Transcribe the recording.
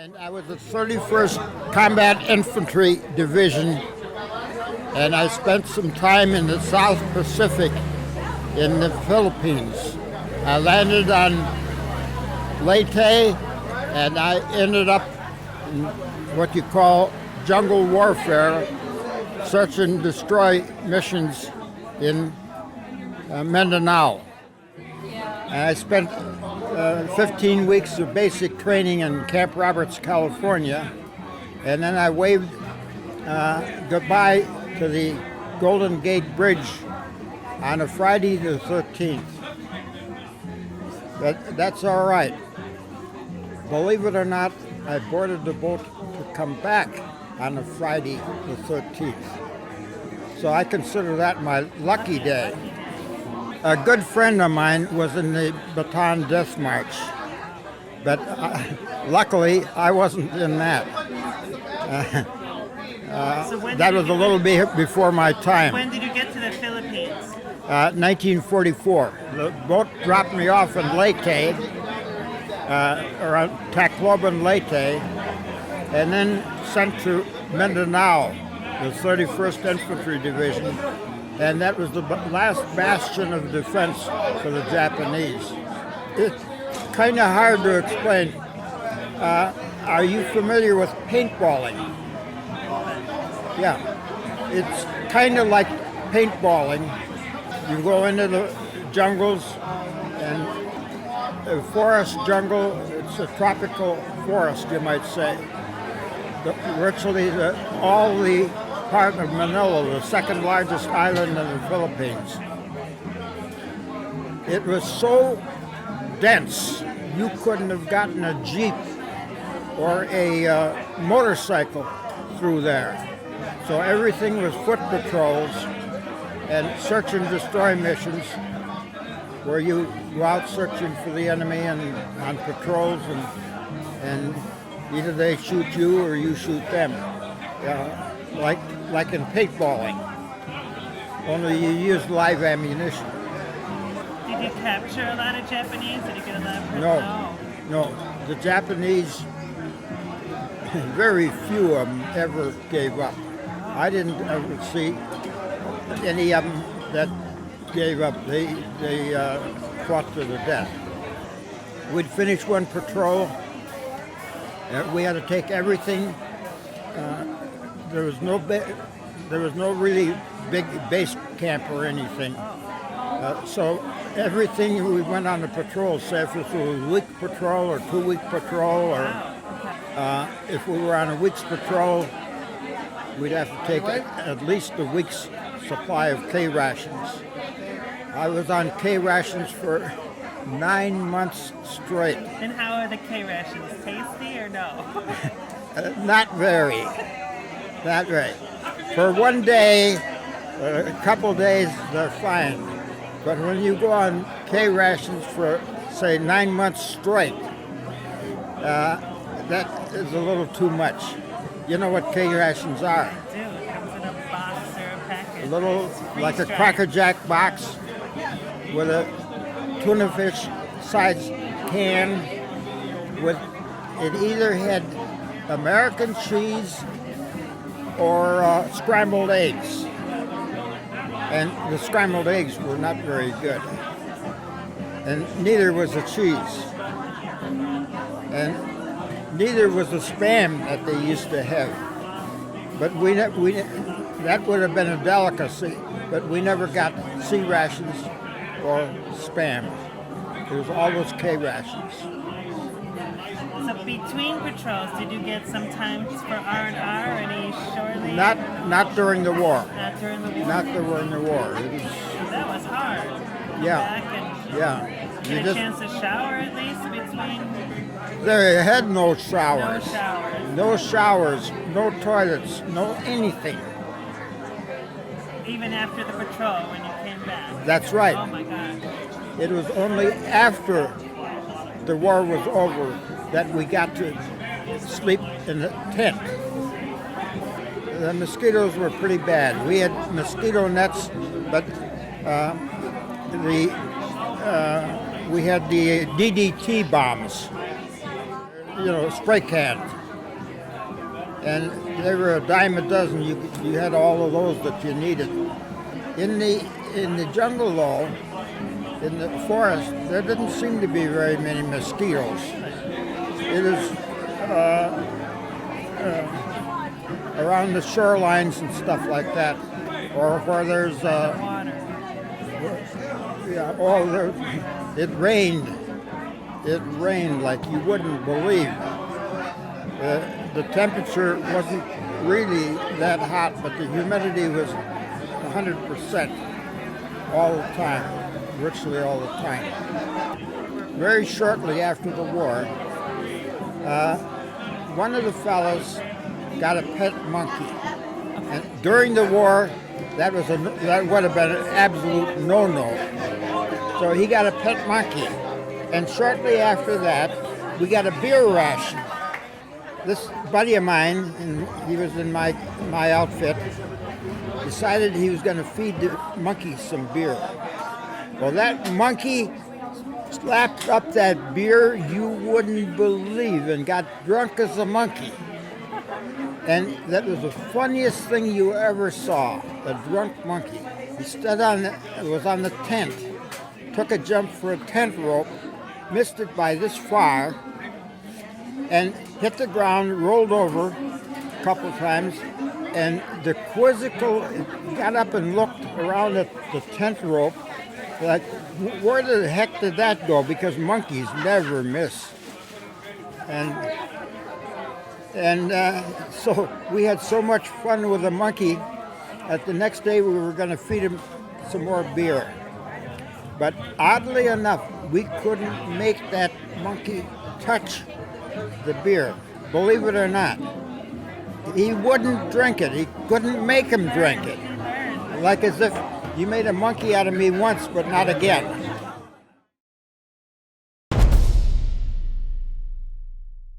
And I was the 31st Combat Infantry Division, and I spent some time in the South Pacific in the Philippines. I landed on Leyte, and I ended up in what you call jungle warfare, search and destroy missions in Mindanao. And I spent 15 weeks of basic training in Camp Roberts, California, and then I waved goodbye to the Golden Gate Bridge on a Friday the 13th. But that's all right. Believe it or not, I boarded the boat to come back on a Friday the 13th. So I consider that my lucky day. A good friend of mine was in the Bataan Death March, but luckily I wasn't in that. That was a little bit before my time. When did you get to the Philippines? 1944. The boat dropped me off in Leyte, around Tacloban, Leyte, and then sent to Mindanao, the 31st Infantry Division. And that was the last bastion of defense for the Japanese. It's kind of hard to explain. Are you familiar with paintballing? Yeah. It's kind of like paintballing. You go into the jungles, and a forest jungle, it's a tropical forest, you might say. Virtually all the part of Manila, the second largest island in the Philippines. It was so dense, you couldn't have gotten a Jeep or a motorcycle through there. So everything was foot patrols and search and destroy missions where you go out searching for the enemy and on patrols, and either they shoot you or you shoot them. Like in paintballing, only you use live ammunition. Did you capture a lot of Japanese? Did you get a lot of No. The Japanese, very few of them ever gave up. I didn't ever see any of them that gave up. They fought to the death. We'd finish one patrol. We had to take everything. There was no really big base camp or anything. So everything we went on the patrol, say if it was a week patrol or 2-week patrol, or if we were on a week's patrol, we'd have to take at least a week's supply of K rations. I was on K rations for 9 months straight. And how are the K rations? Tasty or no? Not very. Not right. For one day, a couple days, they're fine. But when you go on K rations for, say, 9 months straight, that is a little too much. You know what K rations are? I do. It comes in a box or a package. A little, like a Cracker Jack box with a tuna fish sized can with, it either had American cheese or scrambled eggs. And the scrambled eggs were not very good. And neither was the cheese. And neither was the Spam that they used to have. But that would have been a delicacy, but we never got C rations or Spam. It was always K rations. So between patrols, did you get some times for R&R, any shore leave? Not during the war. Not during the war? Not during the war. That was hard. Yeah. Yeah. Get a chance to shower at least between? They had no showers. No showers. No showers, no toilets, no anything. Even after the patrol when you came back? That's right. Oh my God. It was only after the war was over that we got to sleep in a tent. The mosquitoes were pretty bad. We had mosquito nets, but we had the DDT bombs. spray cans. And they were a dime a dozen. You had all of those that you needed. In the jungle, though, in the forest, there didn't seem to be very many mosquitoes. It is around the shorelines and stuff like that, or where there's it rained. It rained like you wouldn't believe. The temperature wasn't really that hot, but the humidity was 100% all the time, virtually all the time. Very shortly after the war, one of the fellows got a pet monkey. And during the war, that would have been an absolute no-no. So he got a pet monkey. And shortly after that, we got a beer ration. This buddy of mine, and he was in my outfit, decided he was going to feed the monkey some beer. Well, that monkey slapped up that beer you wouldn't believe and got drunk as a monkey. And that was the funniest thing you ever saw, a drunk monkey. He stood was on the tent, took a jump for a tent rope, missed it by this far, and hit the ground, rolled over a couple times, and the quizzical got up and looked around at the tent rope like, where the heck did that go? Because monkeys never miss. And so we had so much fun with the monkey that the next day we were going to feed him some more beer. But oddly enough, we couldn't make that monkey touch the beer, believe it or not. He wouldn't drink it. He couldn't make him drink it. Like as if you made a monkey out of me once, but not again.